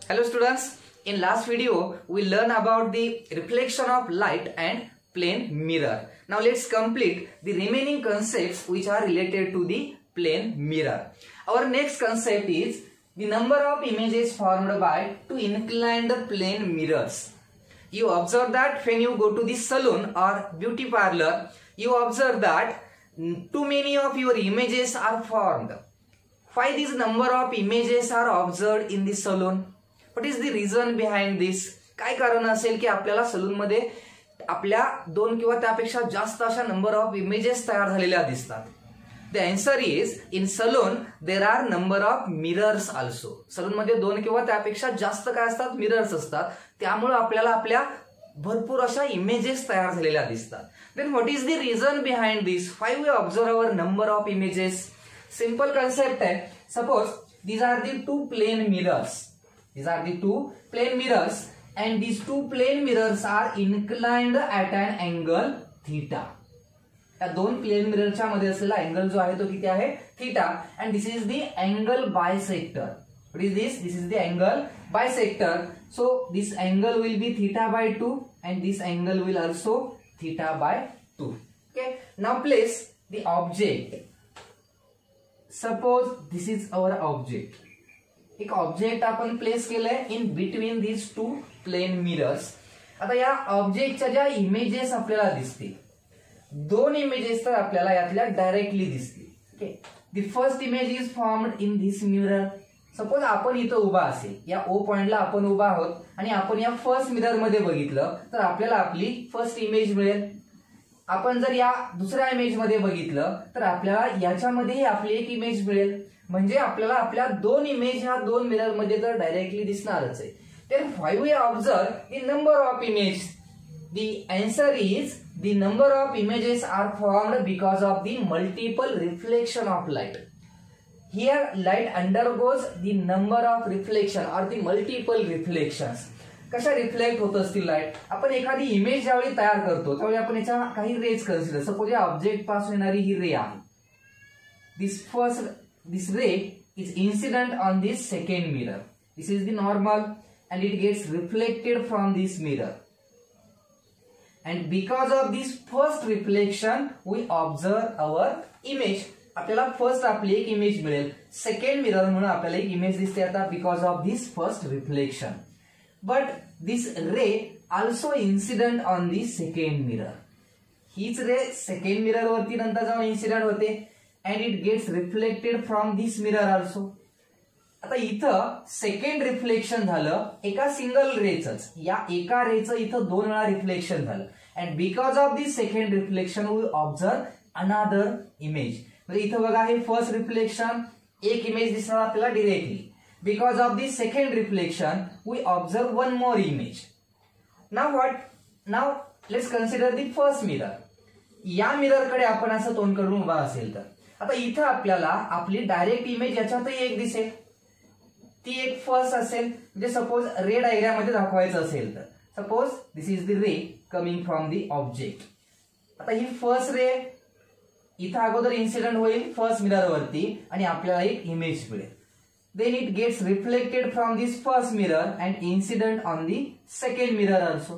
Hello students, in last video we learned about the reflection of light and plane mirror. Now let's complete the remaining concepts which are related to the plane mirror. Our next concept is the number of images formed by two inclined plane mirrors. You observe that when you go to the salon or beauty parlor, you observe that too many of your images are formed. Why this number of images are observed in the salon? What is the reason behind this? काय कारण असेल की आपल्याला salon मध्ये आपल्या दोन किंवा त्यापेक्षा जास्त अशा नंबर ऑफ इमेजेस तयार झालेल्या दिसतात? The answer is in salon there are number of mirrors also. Salon मध्ये दोन किंवा त्यापेक्षा जास्त काय असतात? मिरर्स असतात. त्यामुळे आपल्याला आपल्या भरपूर अशा इमेजेस तयार झालेल्या दिसतात. Then what is the reason behind this? Why we observe our number of images? Simple concept है. Suppose these are the two plane mirrors. These are the two plane mirrors and these two plane mirrors are inclined at an angle theta. या दोन plain मिररच्या मध्ये असलेला angle जो आहे तो किती आहे? Theta. and this is the angle bisector. What is this? This is the angle bisector. So this angle will be theta by 2 and this angle will also theta by 2. Okay. Now place the object. Suppose this is our object. एक object आपण place केलंय in between these two plane mirrors. आता या ऑब्जेक्टच्या ज्या images आपल्याला दिसतील, दोन इमेजेस तर आपल्याला यातल्या डायरेक्टली दिसतील. Okay. The first image is formed in this mirror. Suppose आपण इथं उभा असेल, या ओ पॉइंटला आपण उभा आहोत आणि आपण या फर्स्ट मिरर मध्ये बघितलं तर आपल्याला आपली फर्स्ट इमेज मिळेल. आपण जर या दुसऱ्या इमेज मध्ये बघितलं तर आपल्याला याच्यामध्येही आपली एक इमेज मिळेल. म्हणजे आपल्याला आपल्या दोन इमेज ह्या दोन मिरर मध्ये तर डायरेक्टली दिसणारच आहे. then why we observe the number of images? The answer is the number of images are formed because of the multiple reflection of light. Here light undergoes the number of reflection or the multiple reflections. कशा reflect होत असतील light? आपण एखादी image ज्यावेळी तयार करतो त्यावेळी आपण याच्या काही रेज कन्सिडर. सपोज या ऑब्जेक्ट पासून येणारी ही रे आहे. This ray is incident on this second mirror. This is the normal and it gets reflected from this mirror. And because of this first reflection we observe our image. आपल्याला first आपली एक image मिळेल. Second mirror म्हणून आपल्याला एक image दिसते आता because of this first reflection. But this ray also incident on the second mirror. हीच रे सेकंड मिरर वरती नंतर जाऊन इन्सिडेंट होते and it gets reflected from this mirror also. आता इथं सेकंड रिफ्लेक्शन झालं एका सिंगल रेचंच. या एका रेचं इथं दोन वेळा रिफ्लेक्शन झालं and because of this second reflection we observe another image. म्हणजे इथं बघा हे फर्स्ट रिफ्लेक्शन, एक इमेज दिसणार आपल्याला directly. Because of this second reflection we observe one more image. Now what? Now let's consider the first mirror. या mirror कडे आपण असं तोंड करून उभा असेल तर आता इथं आपल्याला आपली डायरेक्ट इमेज याच्यातही एक दिसेल. ती एक फर्स्ट असेल. म्हणजे सपोज रे डायग्राम मध्ये दाखवायचं असेल तर suppose this is the ray coming from the object. आता ही फर्स्ट रे इथं अगोदर इन्सिडेंट होईल फर्स्ट मिरर वरती आणि आपल्याला एक इमेज मिळेल. Then it gets reflected from this first mirror and incident on the second mirror also.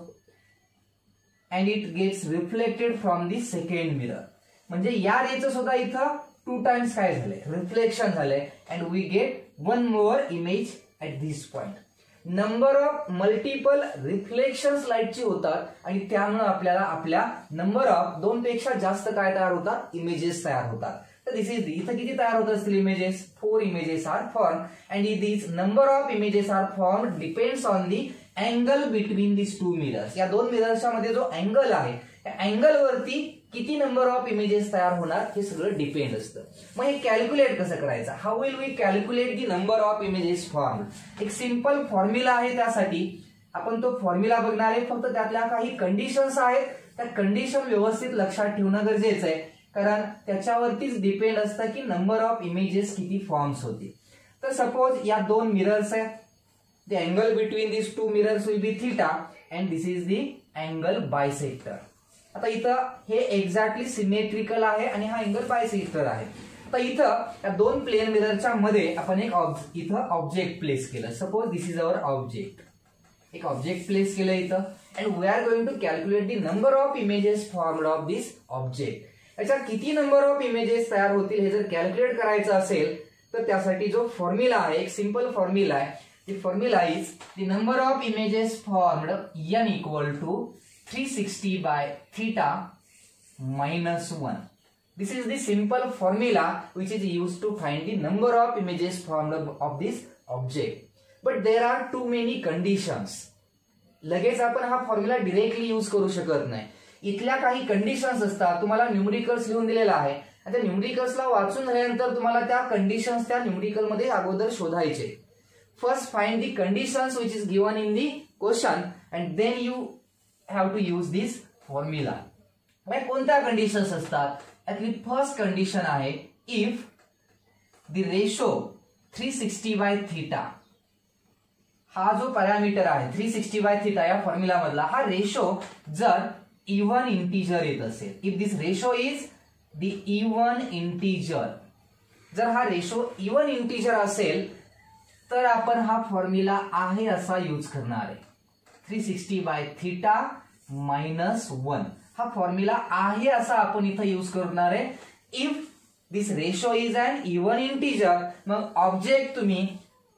And it gets reflected from the second mirror. म्हणजे या रेचं सुद्धा इथं 2 times काय झालंय? रिफ्लेक्शन झालंय and we get one more image at this point. Number of multiple reflections लाईटची होतात आणि त्यामुळे आपल्याला आपल्या नंबर ऑफ दोन पेक्षा जास्त काय तयार होतात? इमेजेस तयार होतात. तर दिस इज इथं किती तयार होत असतील images? 4 images are form and this number of images are form depends on the angle between this two mirrors. या दोन मिरर्सच्या मध्ये जो अँगल आहे त्या अँगल वरती किती नंबर ऑफ इमेजेस तयार होणार हे सगळं डिपेंड असतं. मग हे कॅल्क्युलेट कसं करायचं? How will we calculate the number of images form? एक सिंपल फॉर्म्युला आहे त्यासाठी. आपण तो फॉर्म्युला बघणार आहे. फक्त त्यातल्या काही कंडिशन्स आहेत, त्या कंडिशन व्यवस्थित लक्षात ठेवणं गरजेचं आहे कारण त्याच्यावरतीच डिपेंड असतं की नंबर ऑफ इमेजेस किती फॉर्म्स होते. तर सपोज या दोन मिरर्स आहेत. The angle between this two mirrors will be theta and this is the angle bisector. आता इथं हे एक्झॅक्टली सिमेट्रिकल आहे आणि हा अँगल बायसेक्टर आहे. तर इथं या दोन प्लेन मिररच्या मध्ये आपण एक इथं ऑब्जेक्ट प्लेस केलं. Suppose this is our object. एक ऑब्जेक्ट प्लेस केलं इथं and we are going to calculate the number of images formed of this object. याच्यात किती नंबर ऑफ इमेजेस तयार होतील हे जर कॅल्क्युलेट करायचं असेल तर त्यासाठी जो फॉर्म्युला आहे, एक सिंपल फॉर्म्युला आहे. The formula is the number of images formed n equal to 360 by theta minus 1. This is the simple formula which is used to find the number of images formed of this object. But there are too many conditions. लगेच आपण हा formula directly use करू शकत नाही. इथल्या काही conditions असतात. तुम्हाला न्यूमरिकल्स लिहून दिलेला आहे. आता न्यूमरिकल्सला वाचून झाल्यानंतर तुम्हाला त्या कंडिशन्स त्या न्यूमरिकल मध्ये अगोदर शोधायचे. First find the conditions which is given in the question and then you have to use this formula. कोणत्या कंडिशन्स असतात? यातली फर्स्ट कंडिशन आहे if the ratio 360 by theta, हा जो पॅरामीटर आहे 360 बाय थीटा या फॉर्म्युला मधला हा रेशो जर इव्हन इंटिजर येत असेल, if this ratio is the even integer, जर हा रेशो इव्हन इंटिजर असेल तर आपण हा फॉर्म्युला आहे असा यूज करणार आहे. 360 बाय थीटा मायनस 1 हा फॉर्म्युला आहे असा आपण इथं यूज करणार आहे. If this ratio is an even integer, मग ऑब्जेक्ट तुम्ही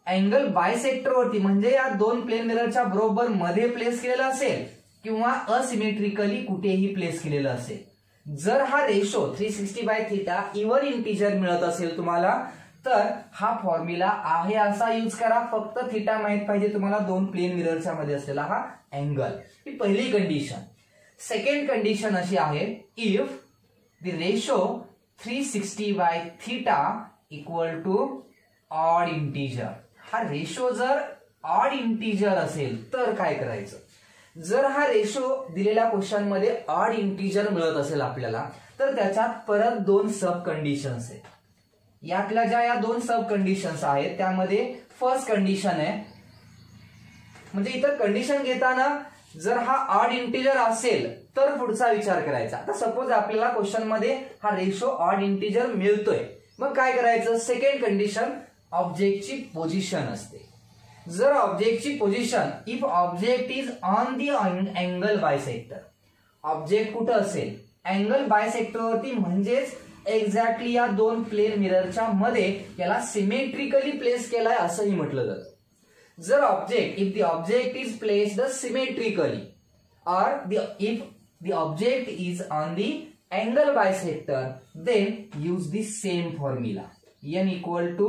अँगल बायसेक्टर वरती म्हणजे या दोन प्लेन मिररच्या बरोबर मध्ये प्लेस केलेला असेल किंवा असिमेट्रिकली कुठेही प्लेस केलेलं असेल. जर हा ratio 360 by theta even integer मिळत असेल तुम्हाला तर हा फॉर्म्युला आहे असा यूज करा. फक्त थीटा माहित पाहिजे तुम्हाला दोन प्लेन मिररच्या मध्ये असलेला हा अँगल. ही पहिली कंडिशन. सेकंड कंडिशन अशी आहे if the ratio 360 by theta equal to odd integer. हा रेशो जर ऑड इंटिजर असेल तर काय करायचं? जर हा रेशो दिलेल्या क्वेश्चन मध्ये ऑड इंटिजर मिळत असेल आपल्याला तर त्याच्यात परत दोन सब कंडिशन्स आहेत. यातल्या ज्या या दोन सब कंडिशन्स आहेत त्यामध्ये फर्स्ट कंडिशन आहे, म्हणजे इथं कंडिशन घेताना जर हा ऑड इंटिजर असेल तर पुढचा विचार करायचा. आता सपोज आपल्याला क्वेश्चन मध्ये हा रेशो ऑड इंटिजर मिळतोय, मग काय करायचं? सेकंड कंडिशन ऑब्जेक्टची पोझिशन असते. जर ऑब्जेक्टची position if object is on the angle bisector, object कुठं असेल? अँगल बायसेक्टर वरती, म्हणजेच एक्झॅक्टली या दोन प्लेन मिररच्या मध्ये याला सिमेट्रिकली प्लेस केलाय असंही म्हटलं जातं. जर object if the object is placed symmetrically और if the object is on the angle bisector then use the same formula n equal to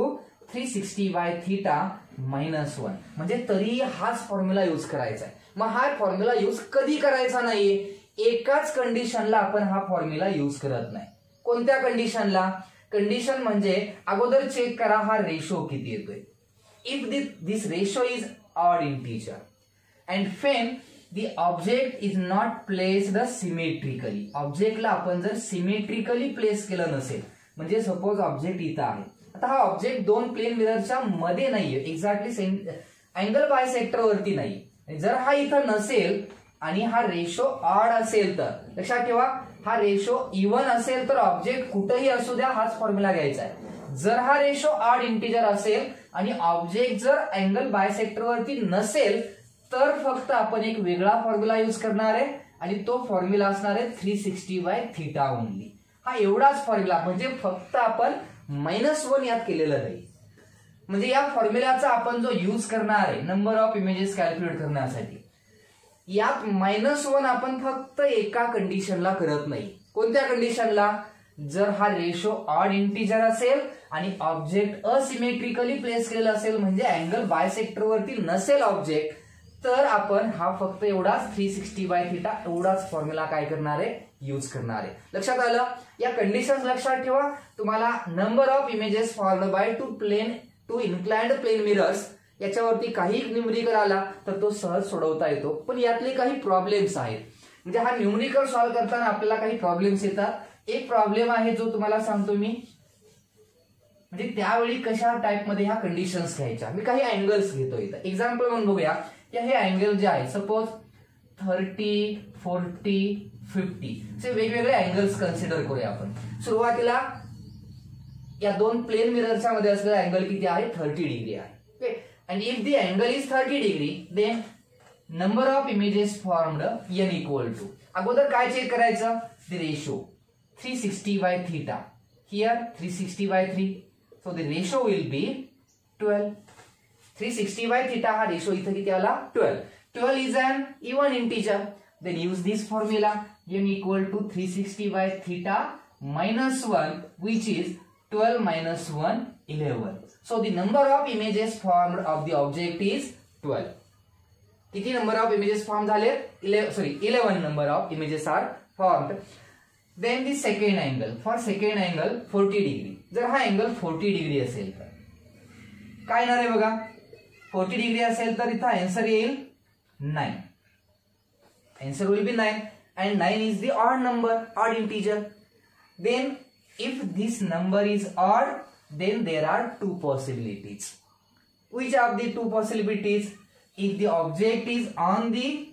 360 by theta minus 1. म्हणजे तरी हाच फॉर्म्युला यूज करायचा आहे. मग हा फॉर्म्युला यूज कधी करायचा नाहीये? एकाच कंडिशनला आपण हा फॉर्म्युला यूज करत नाही. कोणत्या कंडिशनला? कंडिशन म्हणजे अगोदर चेक करा हा रेशो किती येतोय. If this ratio is odd integer and Wien the object is not placed symmetrically, ऑब्जेक्टला आपण जर सिमेट्रिकली प्लेस केलं नसेल, म्हणजे सपोज ऑब्जेक्ट इथं आहे, आता हा ऑब्जेक्ट दोन प्लेन मिररच्या मध्ये नाहीये, एक्झॅक्टली अँगल बायसेक्टर वरती नाही. जर हा इथं नसेल आणि हा रेशो ऑड असेल तर लक्षात ठेवा, हा रेशो इव्हन असेल तर ऑब्जेक्ट कुठेही असू द्या हाच फॉर्म्युला घ्यायचा आहे. जर हा रेशो ऑड इंटिजर असेल आणि ऑब्जेक्ट जर अँगल बायसेक्टर वरती नसेल तर फक्त आपण एक वेगळा फॉर्म्युला यूज करणार आहे आणि तो फॉर्म्युला असणार आहे 360 बाय थीटा ओनली. हा एवढाच फॉर्म्युला, म्हणजे फक्त आपण -1 यात केलेलं नाही. म्हणजे या फॉर्म्युलाचा आपण जो यूज करणार आहे नंबर ऑफ इमेजेस कॅल्क्युलेट करण्यासाठी, यात -1 आपण फक्त एका कंडिशनला करत नाही. कोणत्या कंडिशनला? जर हा रेशो ऑड इंटिजर असेल आणि ऑब्जेक्ट असिमेट्रिकली प्लेस केलेला असेल, म्हणजे अँगल बायसेक्टर वरती नसेल ऑब्जेक्ट, तर आपण हा फक्त एवढाच 360 बाय थीटा एवढाच फॉर्म्युला काय करणार आहे? यूज करणार आहे. लक्षात आलं? या कंडिशन्स लक्षात ठेवा. तुम्हाला number of images formed by two inclined plane mirrors याच्यावरती काही न्यूमरिकल आला तर तो सहज सोडवता येतो. पण यातले काही प्रॉब्लेम्स आहेत, म्हणजे हा न्यूमरिकल सॉल्व्ह करताना आपल्याला काही प्रॉब्लेम्स येतात. एक प्रॉब्लेम आहे जो तुम्हाला सांगतो मी, म्हणजे त्यावेळी कशा टाइपमध्ये ह्या कंडिशन्स घ्यायच्या. मी काही अँगल्स घेतो इथं, एक्झाम्पल म्हणून बघूया. हे अँगल जे आहे सपोज 30, 40, 50 असे वेगवेगळे अँगल्स कन्सिडर करूया आपण. सुरुवातीला या दोन प्लेन मिररच्या मध्ये असलेला अँगल किती आहे 30 डिग्री आहे. Okay, and if the angle is 30 degree then number of images formed n equal to, अगोदर काय चेक करायचं, the ratio 360/θ, here 360/3, so the ratio will be 12. 360/θ हा रेशो इथे किती आला 12. 12 is an even integer, then use this formula n equal to 360/θ minus 1, which is 12 minus 1 11. So the number of images formed of the object is 12. किती number of images formed झाले 11 number of images are formed. Then the second angle, for second angle 40 degree. जर हा angle 40 degree असेल तर काय येणार आहे बघा, 40 डिग्री असेल तर इथं आन्सर येईल 9. Answer will be 9 and 9 is the odd number, odd integer. Then if this number is odd, then there are two possibilities. Which of the two possibilities? If the object is on the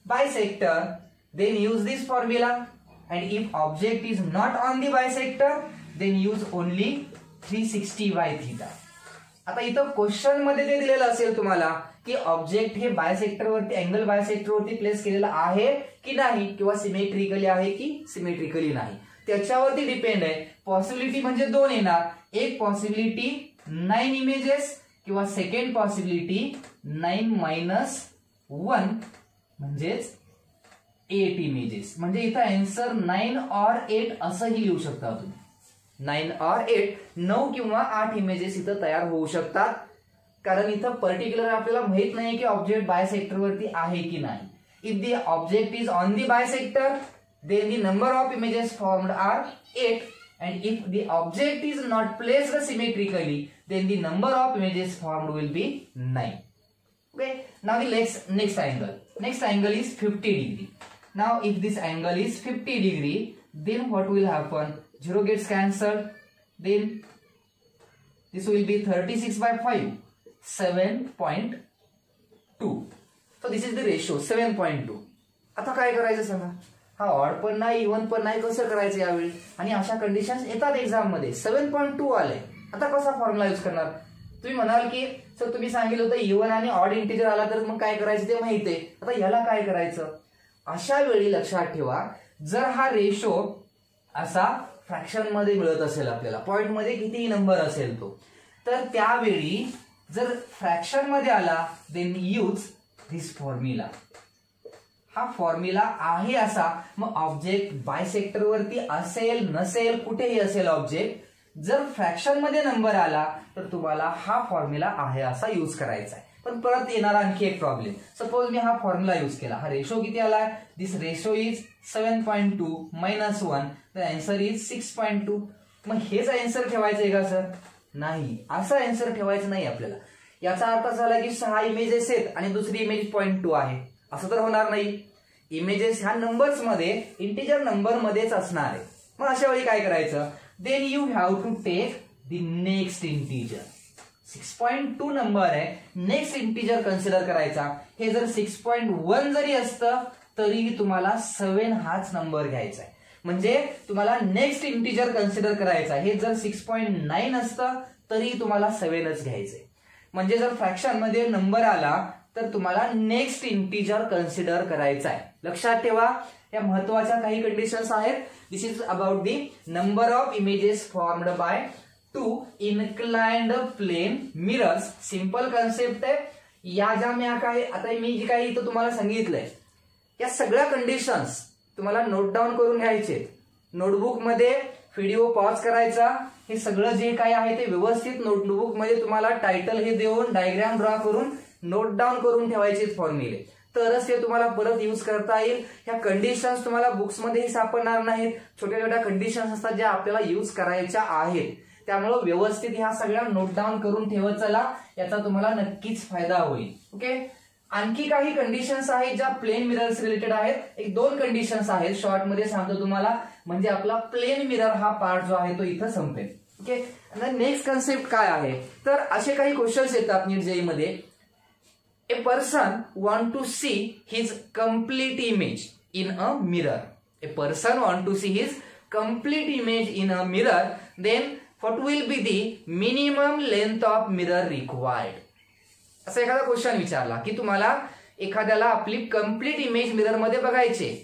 bisector, then use this formula, and if object is not on the bisector, then use only 360/θ. आता इथं question मध्ये ते दिलेलं असेल तुम्हाला की object हे bisector वरती, अँगल बायसेक्टर वरती प्लेस केलेला आहे की नाही, किंवा सिमेट्रिकली आहे की सिमेट्रिकली नाही, त्याच्यावरती डिपेंड आहे. पॉसिबिलिटी म्हणजे दोन येणार, एक पॉसिबिलिटी 9 इमेजेस किंवा सेकंड पॉसिबिलिटी 9 minus 1 म्हणजेच 8 इमेजेस. म्हणजे इथं आन्सर 9 or 8 असंही लिहू शकता तुम्ही. 9 or 8, 9 किंवा 8 इमेजेस इथं तयार होऊ शकतात, कारण इथं पर्टिक्युलर आपल्याला माहित नाही की ऑब्जेक्ट बायसेक्टर वरती आहे की नाही. If the object is on the bisector then the number of images formed are 8, and if the object is not placed symmetrically then the number of images formed will be 9. Okay, now the next angle is 50 degree. Now if this angle is 50 degree, then what will happen, 0 gets cancelled, then this will be 36/5, 7.2. so this is the ratio 7.2. आता काय करायचं सांगा, हा odd पण नाही even पण नाही, कसं करायचं यावेळी, आणि अशा कंडिशन्स येतात एक्झाम मध्ये. 7.2 आले, आता कसा फॉर्म्युला यूज करणार. तुम्ही म्हणाल की सर तुम्ही सांगितलं होतं इव्हन आणि ऑड इंटिजर आला तर मग काय करायचं ते माहित आहे, आता याला काय करायचं. अशा वेळी लक्षात ठेवा, जर हा रेशो असा फ्रॅक्शन मध्ये मिळत असेल आपल्याला, पॉइंट मध्ये कितीही नंबर असेल तो, तर त्यावेळी जर फ्रॅक्शन मध्ये आला देन यूज दिस फॉर्म्युला. हा फॉर्म्युला आहे असा, मग ऑब्जेक्ट बायसेक्टर वरती असेल नसेल कुठेही असेल ऑब्जेक्ट, जर फ्रॅक्शन मध्ये नंबर आला तर तुम्हाला हा फॉर्म्युला आहे असा यूज करायचा आहे. पण परत येणार आणखी एक प्रॉब्लेम, सपोज मी हा फॉर्म्युला यूज केला, हा रेशो किती आला, this ratio is 7.2 minus 1, the answer is 6.2. मग हेच आन्सर ठेवायचं आहे का सर, नाही, असं आन्सर ठेवायचं नाही आपल्याला. याचा अर्थ झाला की 6 इमेजेस आहेत आणि दुसरी इमेज 0.2 आहे, असं तर होणार नाही. इमेजेस ह्या नंबर्स मध्ये इंटिजर नंबर मध्येच असणार आहे. मग अशा वेळी काय करायचं, then you have to take the next integer. 6.2 number आहे, नेक्स्ट इंटिजर कन्सिडर करायचा. हे जर 6.1 जरी असतं तरीही तुम्हाला 7 हाच नंबर घ्यायचा आहे. म्हणजे तुम्हाला नेक्स्ट इंटिजर कन्सिडर करायचा. हे जर 6.9 असतं तरी तुम्हाला 7च घ्यायचंय. म्हणजे जर फ्रॅक्शन मध्ये नंबर आला तर तुम्हाला नेक्स्ट इंटिजर कन्सिडर करायचा आहे. लक्षात ठेवा, या महत्वाच्या काही कंडिशन्स आहेत. This is about the number of images formed by 2 inclined plane mirrors. Simple concept आहे. या ज्या मी काय आता मी जी काही इथं तुम्हाला सांगितलंय या सगळ्या कंडिशन्स तुम्हाला नोट डाऊन करून घ्यायचे. नोटबुक मध्ये व्हिडिओ पॉज करायचा. हे सगळं जे काही आहे ते व्यवस्थित नोटबुक मध्ये तुम्हाला टायटल हे देऊन डायग्राम ड्रॉ करून नोट डाऊन करून ठेवायचे फॉर्म्युले, तरच ते तुम्हाला परत यूज करता येईल. ह्या कंडिशन्स तुम्हाला बुक्स मध्येही सापडणार नाहीत. छोट्या छोट्या कंडिशन्स असतात ज्या आपल्याला यूज करायच्या आहेत. त्यामुळे व्यवस्थित ह्या सगळ्या नोट डाऊन करून ठेवत चला, याचा तुम्हाला नक्कीच फायदा होईल. ओके, आणखी काही कंडिशन्स आहेत ज्या प्लेन मिरर्स रिलेटेड आहेत. 1-2 कंडिशन्स आहेत, शॉर्ट मध्ये सांगतो तुम्हाला, म्हणजे आपला प्लेन मिरर हा पार्ट जो आहे तो इथं संपेल. ओके, नेक्स्ट कन्सेप्ट काय आहे तर असे काही क्वेश्चन्स येतात नीट जेई मध्ये. A person want to see his complete image in a mirror. A person want to see his complete image in a mirror. Then what will be the minimum length of mirror required. असा एखादा question विचारला की तुम्हाला एखाद्याला आपली complete image mirror मध्ये बघायचे,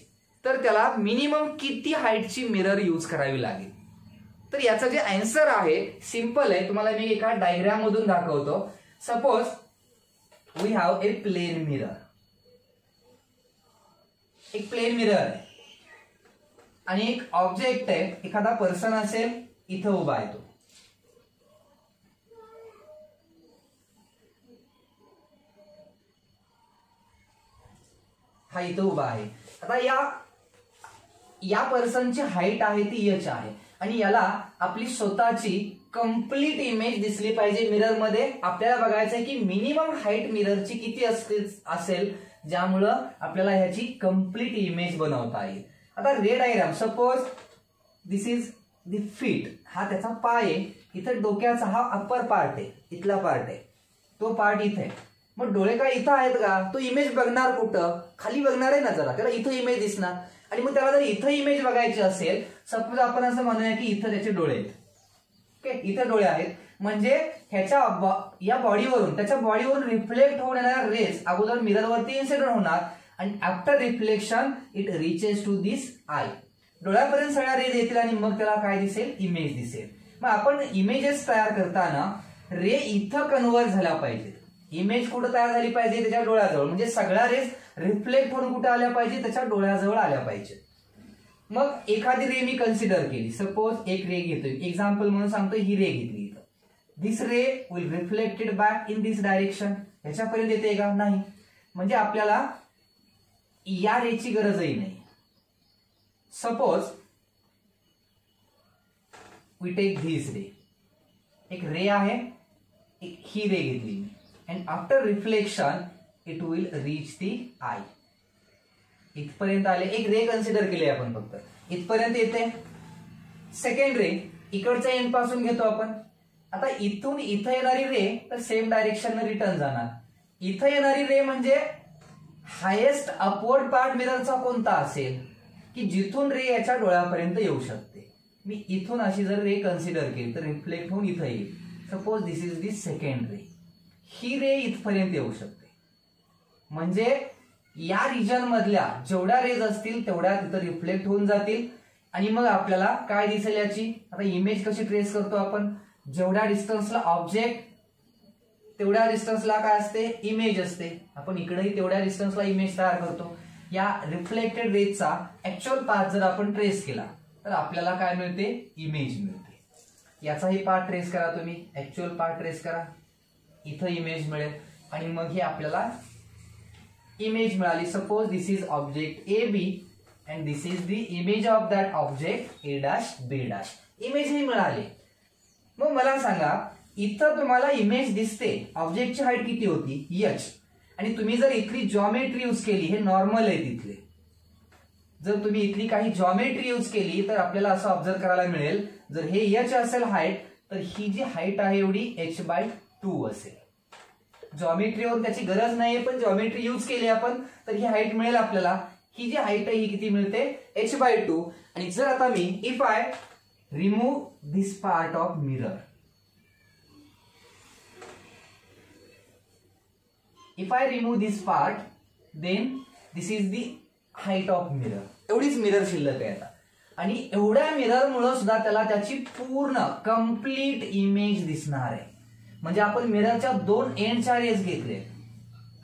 तर त्याला मिनिमम किती हाईटची मिरर यूज करावी लागेल. तर याचं जे आन्सर आहे सिंपल आहे. तुम्हाला मी एका डायग्राम मधून दाखवतो. Suppose we have a plane mirror. एक प्लेन मिरर आहे आणि एक ऑब्जेक्ट आहे, एखादा पर्सन असेल, इथं उभा आहे तो. हा इथं उभा आहे. आता या पर्सनची हाईट आहे ती h आहे आणि याला आपली स्वतःची कंप्लीट इमेज दिसली पाहिजे मिरर मध्ये. आपल्याला बघायचं आहे की मिनिमम हाईट मिररची किती असेल ज्यामुळं आपल्याला ह्याची कंप्लीट इमेज बनवता येईल. आता रे diagram, suppose this is the feet. हा त्याचा पाय आहे. इथं डोक्याचा हा अप्पर पार्ट आहे, इथला पार्ट आहे, तो पार्ट इथे आहे. मग डोळे काय इथं आहेत का? तो इमेज बघणार कुठं? खाली बघणार आहे ना जरा, त्याला इथं इमेज दिसणार. आणि मग त्याला जर इथं इमेज बघायची असेल, सपोज आपण असं म्हणूया की इथं त्याचे डोळे आहेत. ओके, इथं डोळे आहेत म्हणजे ह्याच्या या बॉडीवरून, त्याच्या बॉडीवरून रिफ्लेक्ट होऊन येणाऱ्या रेज अगोदर मिररवरती इन्सिडेंट होणार आणि after reflection it reaches to this eye. डोळ्यापर्यंत सगळ्या रेज येतील आणि मग त्याला काय दिसेल? इमेज दिसेल. मग आपण इमेजेस तयार करताना रे इथं कन्व्हर्ट झाल्या पाहिजे. इमेज कुठं तयार झाली पाहिजे? त्याच्या डोळ्याजवळ. म्हणजे सगळ्या रेज रिफ्लेक्ट होऊन कुठे आल्या पाहिजे? त्याच्या डोळ्याजवळ आल्या पाहिजे. मग एखादी रे मी कन्सिडर केली. सपोज एक रे घेतोय, एक्झाम्पल म्हणून सांगतोय, ही रे घेतली. इथं this ray will reflected back in this direction. ह्याच्यापर्यंत येते का? नाही. म्हणजे आपल्याला या रेची गरजही नाही. Suppose we take this ray. एक रे आहे, एक ही रे घेतली and after reflection it will reach the eye. इथपर्यंत आले. एक रे कन्सिडर केले आपण, फक्त इथपर्यंत येते. सेकंड रे इकडच्या एंड पासून घेतो आपण. आता इथून इथं येणारी रे तर सेम डायरेक्शन रिटर्न जाणार. इथं येणारी रे म्हणजे हायेस्ट अपवर्ड पार्ट मिररचा कोणता असेल की जिथून रे याच्या डोळ्यापर्यंत येऊ शकते. मी इथून अशी जर रे कन्सिडर केली तर रिफ्लेक्ट होऊन इथं येईल. Suppose this is the second ray. ही रे इथपर्यंत येऊ शकते. म्हणजे या रिजन मधल्या जेवढ्या रेज असतील तेवढ्या तिथं रिफ्लेक्ट होऊन जातील आणि मग आपल्याला काय दिसेल याची. आता इमेज कशी ट्रेस करतो आपण? जेवढ्या डिस्टन्सला ऑब्जेक्ट तेवढ्या डिस्टन्सला काय असते? इमेज असते. आपण इकडेही तेवढ्या डिस्टन्सला इमेज तयार करतो. या रिफ्लेक्टेड रेजचा ऍक्च्युअल पाथ जर आपण ट्रेस केला तर आपल्याला काय मिळते? इमेज मिळते. याचाही पार्ट ट्रेस करा तुम्ही, ऍक्च्युअल पार्ट ट्रेस करा, इथं इमेज मिळेल आणि मग हे आपल्याला इमेज मिळाली. Suppose this is object A B and this is the image of that object A dash B dash. Image ही मिळाली. मग मला सांगा, इथं तुम्हाला इमेज दिसते, ऑब्जेक्टची हाईट किती होती? h. आणि तुम्ही जर इथली जॉमेट्री यूज केली, हे नॉर्मल आहे तिथले, जर तुम्ही इथली काही जॉमेट्री यूज केली तर आपल्याला असं ऑब्झर्व करायला मिळेल, जर हे h असेल हाईट तर ही जी हाईट आहे एवढी h/2 असेल. जॉमेट्रीवर त्याची गरज नाहीये पण जॉमेट्री यूज केली आपण तर ही हाईट मिळेल आपल्याला. ही जी हाईट आहे ही किती मिळते? h/2. आणि जर आता me if I remove this part of mirror, if I remove this part then this is the height of mirror. एवढीच मिरर शिल्लक आहे आता. आणि एवढ्या मिरर मुळे सुद्धा त्याला त्याची पूर्ण कंप्लीट इमेज दिसणार आहे. म्हणजे आपण मिररच्या दोन एंडच्या रेज घेतले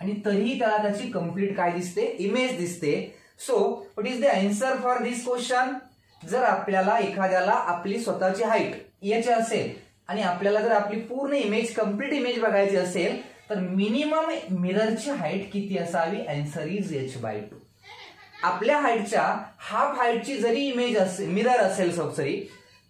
आणि तरीही त्याला त्याची कंप्लीट काय दिसते? इमेज दिसते. So what is the answer for this question? जर आपल्याला एखाद्याला आपली स्वतःची हाईट h असेल आणि आपल्याला जर आपली पूर्ण इमेज कंप्लीट इमेज बघायची असेल तर मिनिमम मिररची हाईट किती असावी? Answer is h/2. आपल्या हाईटच्या हाफ हाईटची जरी इमेज असेल, मिरर असेल सॉरी,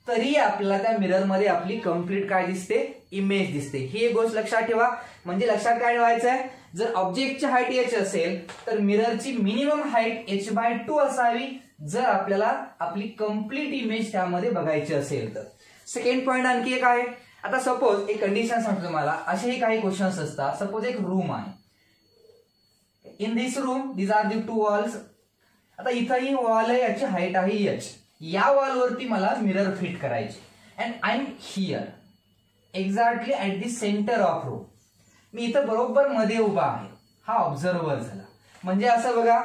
तरी आपल्याला त्या मिरर मध्ये आपली कंप्लीट काय दिसते? इमेज दिसते. ही एक गोष्ट लक्षात ठेवा. म्हणजे लक्षात काय ठेवायचं आहे? जर ऑब्जेक्टची हाईट h असेल तर मिररची मिनिमम हाईट h/2 असावी जर आपल्याला आपली कंप्लीट इमेज त्यामध्ये बघायची असेल तर. सेकंड पॉइंट आणखी एक आहे. आता सपोज एक कंडिशन सांगतो तुम्हाला, असेही काही क्वेश्चन्स असतात. सपोज एक रूम आहे. In this room these are the 2 walls. आता इथं ही वॉल आहे, याची हाईट आहे h. या वॉलवरती मला मिरर फिट करायची. And I am here exactly at the centre of row. मी इथं बरोबर मध्ये उभा आहे. हा ऑब्झर्वर झाला. म्हणजे असं बघा,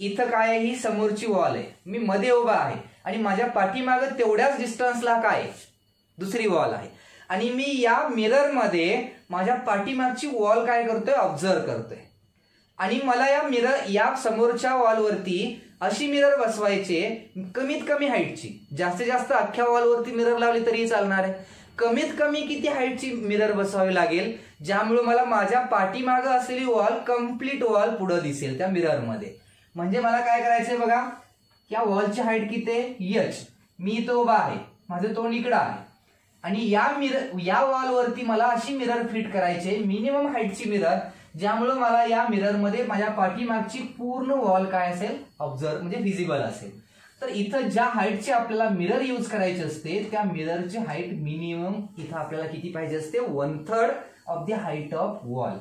इथं काय आहे, ही समोरची वॉल आहे, मी मध्ये उभा आहे आणि माझ्या पाठीमागं तेवढ्याच डिस्टन्सला काय दुसरी वॉल आहे आणि मी या मिरर मध्ये माझ्या पाठीमागची वॉल काय करतोय, ऑब्झर्व करतोय. आणि मला या समोरच्या वॉलवरती अशी मिरर बसवायचे कमीत कमी हाईटची. जास्तीत जास्त अख्ख्या वॉलवरती मिरर लावली तरीही चालणार आहे. कमीत कमी किती हाईटची मिरर बसवावी लागेल, ज्यामुळे मला माझ्या पाठीमागं असलेली वॉल, कम्प्लीट वॉल पुढे दिसेल त्या मिररमध्ये. म्हणजे मला काय करायचंय बघा, या वॉलची हाईट किती आहे, h. मी इथं उभा आहे, माझं तोंड इकडं आहे आणि या वॉलवरती मला अशी मिरर फिट करायचे, मिनिमम हाईटची मिरर, ज्यामुळे मला या मिररमध्ये माझ्या पाठीमागची पूर्ण वॉल काय असेल, ऑब्झर्व म्हणजे व्हिजिबल असेल. तर इथं ज्या हाईटची आपल्याला मिरर यूज करायची असते, त्या मिररची हाईट मिनिमम इथं आपल्याला किती पाहिजे असते, 1/3 of the height of wall.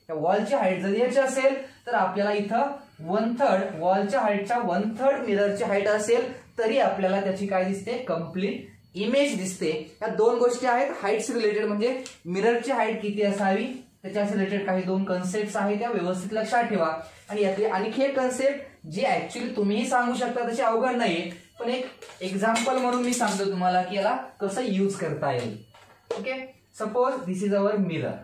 त्या वॉलची हाईट जर याची असेल तर आपल्याला इथं 1/3 वॉलच्या हाईटच्या 1/3 मिररची हाईट असेल तरी आपल्याला त्याची काय दिसते, कम्प्लीट इमेज दिसते. या दोन गोष्टी आहेत हाईट्स रिलेटेड, म्हणजे मिररची हाईट किती असावी त्याच्याशी रिलेटेड काही दोन कन्सेप्ट आहेत, त्या व्यवस्थित लक्षात ठेवा. आणि यातले आणखी एक कन्सेप्ट जे ऍक्च्युअली तुम्हीही सांगू शकता, तशी अवघड नाहीये, पण एक एक्झाम्पल म्हणून मी सांगतो तुम्हाला की याला कसं यूज करता येईल. Okay, suppose this is our mirror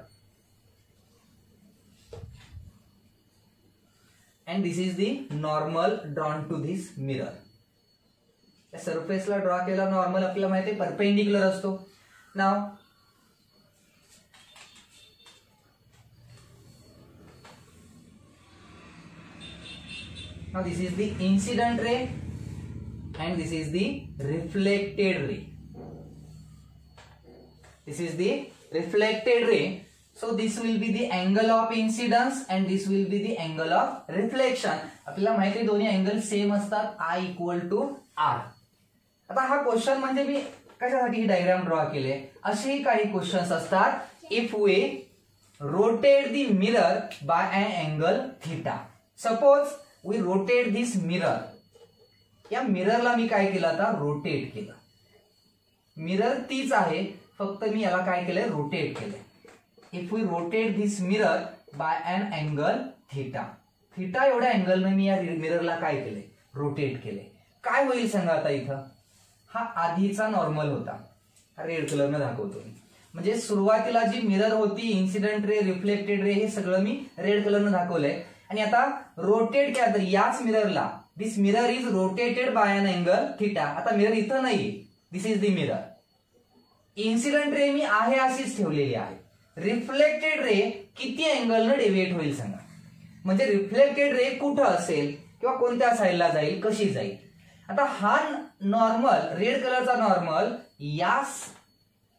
and this is the normal drawn to this mirror. या सरफेसला ड्रॉ केला नॉर्मल आपल्याला माहिती आहे परपेंडिक्युलर असतो. नाव this is the incident ray and this is the reflected ray. This is the reflected ray. So this will be the angle of incidence and this will be the angle of reflection. आपल्याला माहिती आहे दोन्ही angle same असतात, I = R. आता हा question म्हणजे मी कशासाठी ही diagram draw केले, असेही काही क्वेश्चन्स असतात. If we rotate the mirror by an angle theta. Suppose we rotate this mirror. या मिररला मी काय केलं, आता रोटेट केलं. मिरर तीच आहे, फक्त मी याला काय केलंय, रोटेट केलंय. If we rotate this mirror by an angle theta. Theta एवढ्या अँगलने मी या मिररला काय केलंय, रोटेट केले. काय होईल सांगा आता इथं. हा आधीचा नॉर्मल होता, रेड कलरनं दाखवतो. म्हणजे सुरुवातीला जी मिरर होती, इन्सिडेंट रे, रिफ्लेक्टेड रे, हे सगळं मी रेड कलरनं दाखवलंय. आणि आता रोटेट केला तर याच मिररला, this mirror is rotated by an angle theta. आता मिरर इथं नाहीये, this is the mirror. Incident ray मी आहे अशीच ठेवलेली आहे. रिफ्लेक्टेड रे किती अँगलनं डेव्हिएट होईल सांगा. म्हणजे रिफ्लेक्टेड रे कुठं असेल किंवा कोणत्या साईडला जाईल, कशी जाईल. आता हा नॉर्मल, रेड कलरचा नॉर्मल या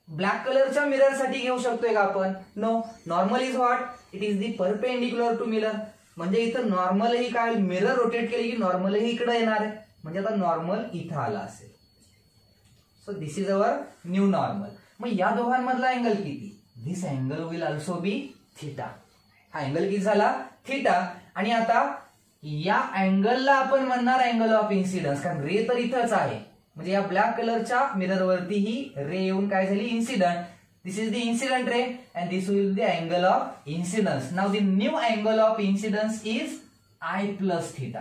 ब्लॅक कलरच्या मिरर साठी घेऊ शकतोय का आपण, no. Normal is what, it is the perpendicular to mirror. म्हणजे इथं नॉर्मलही काय, मिरर रोटेट केली की नॉर्मलही इकडे येणार आहे. म्हणजे आता नॉर्मल इथं आला असेल. So this is our new normal. मग या दोघांमधला अँगल किती, this angle will also be theta. हा अँगल किती झाला, थीटा. आणि आता या अँगलला आपण म्हणणार अँगल ऑफ इन्सिडन्स, कारण रे तर इथंच आहे. म्हणजे या ब्लॅक कलरच्या मिररवरती ही रे येऊन काय झाली, incident. This is the incident ray and this will the angle of incidence. Now the new angle of incidence is I+ theta.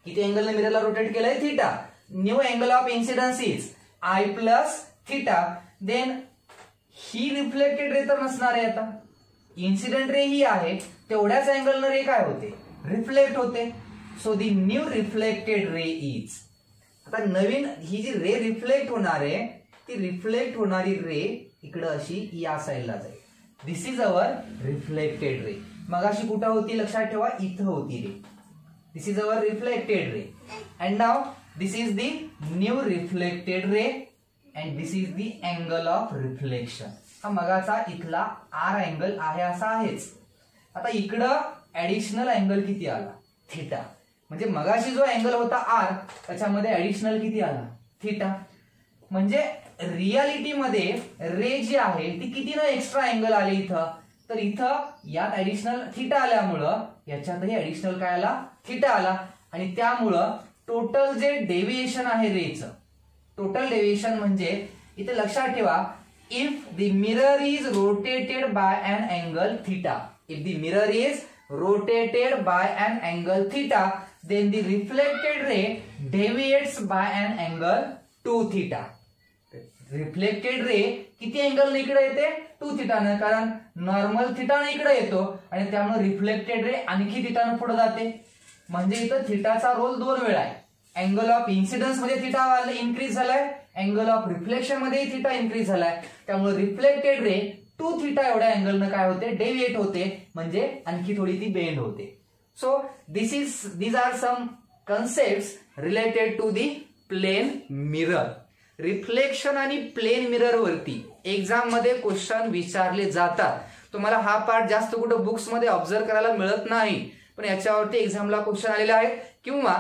किती अँगलने मिररला रोटेट केलंय, theta. New angle of incidence is I+ theta. Then the reflected ray तर नसणार आहे. आता incident ray ही आहे, तेवढ्याच अँगलनं रे काय होते, रिफ्लेक्ट होते. So the new reflected ray is. आता नवीन ही जी रे रिफ्लेक्ट होणार आहे, ती रिफ्लेक्ट होणारी रे इकडं अशी या साईडला जाईल. This is our reflected ray. मग अशी कुठं होती लक्षात ठेवा, इथं होती ray. This is our reflected ray. And now this is the new reflected ray and this is the angle of reflection. हा मगाचा इथला R अँगल आहे असा आहेच. आता इकडं ऍडिशनल अँगल किती आला, थीटा. म्हणजे मगाशी जो अँगल होता R, त्याच्यामध्ये ऍडिशनल किती आला, थीटा. म्हणजे रियालिटीमध्ये रे जी आहे ती किती ना एक्स्ट्रा अँगल आले इथं. तर इथं यात ऍडिशनल थीटा आल्यामुळं याच्यातही ऍडिशनल काय आला, थीटा आला. आणि त्यामुळं टोटल जे डेव्हिएशन आहे रेचं, टोटल डेविएशन म्हणजे इथे लक्षात ठेवा, if the mirror is rotated by an angle theta, if the mirror is rotated by an angle theta, then the reflected ray deviates by an angle 2 theta. Reflected ray किती angle इकडे येते 2 थीटानं, कारण normal थीटानं इकडे येतो आणि त्यामुळे reflected ray आणखी थीटानं पुढे जाते. म्हणजे इथं थीटाचा रोल 2 वेळा आहे. अँगल ऑफ इन्सिडन्स मध्ये थीटा इन्क्रीज झालाय, अँगल ऑफ रिफ्लेक्शन मध्ये थीटा इन्क्रीज झालाय. त्यामुळे रिफ्लेक्टेड रे 2 थीटा एवढ्या अँगलनं काय होते, डेविएट होते, म्हणजे आणखी थोडी ती बेंड होते. So these are some concepts related to the plane mirror. Reflection आणि प्लेन मिरर वरती एक्झाम मध्ये क्वेश्चन विचारले जातात. तुम्हाला हा पार्ट जास्त कुठं बुक्स मध्ये ऑब्झर्व करायला मिळत नाही, पण याच्यावरती एक्झामला क्वेश्चन आलेले आहेत. किंवा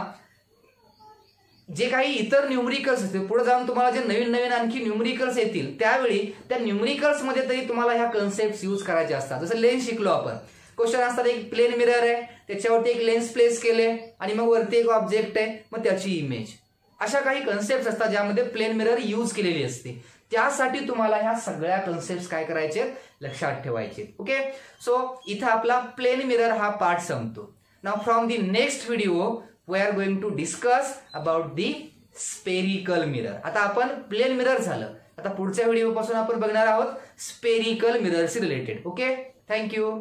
जे काही इतर न्यूमरिकल्स असतील, पुढे जाऊन तुम्हाला जे नवीन नवीन आणखी न्यूमरिकल्स येतील, त्यावेळी त्या न्यूमरिकल्स मध्ये तरी तुम्हाला ह्या कन्सेप्ट यूज करायचे असतात. जसं लेन्स शिकलो आपण, क्वेश्चन असतात एक प्लेन मिरर आहे, त्याच्यावरती एक लेन्स प्लेस केले आणि मग वरती एक ऑब्जेक्ट आहे, मग त्याची इमेज. अशा काही कन्सेप्ट असतात ज्यामध्ये प्लेन मिरर यूज केलेली असते. त्यासाठी तुम्हाला ह्या सगळ्या कन्सेप्ट काय करायचे, लक्षात ठेवायचे. ओके, सो इथं आपला प्लेन मिरर हा पार्ट संपतो. Now from the next video we are going to discuss about the spherical mirror. आता आपण प्लेन मिरर झालं, आता पुढच्या व्हिडिओ पासून आपण बघणार आहोत स्पेरिकल मिररशी रिलेटेड. Okay, thank you.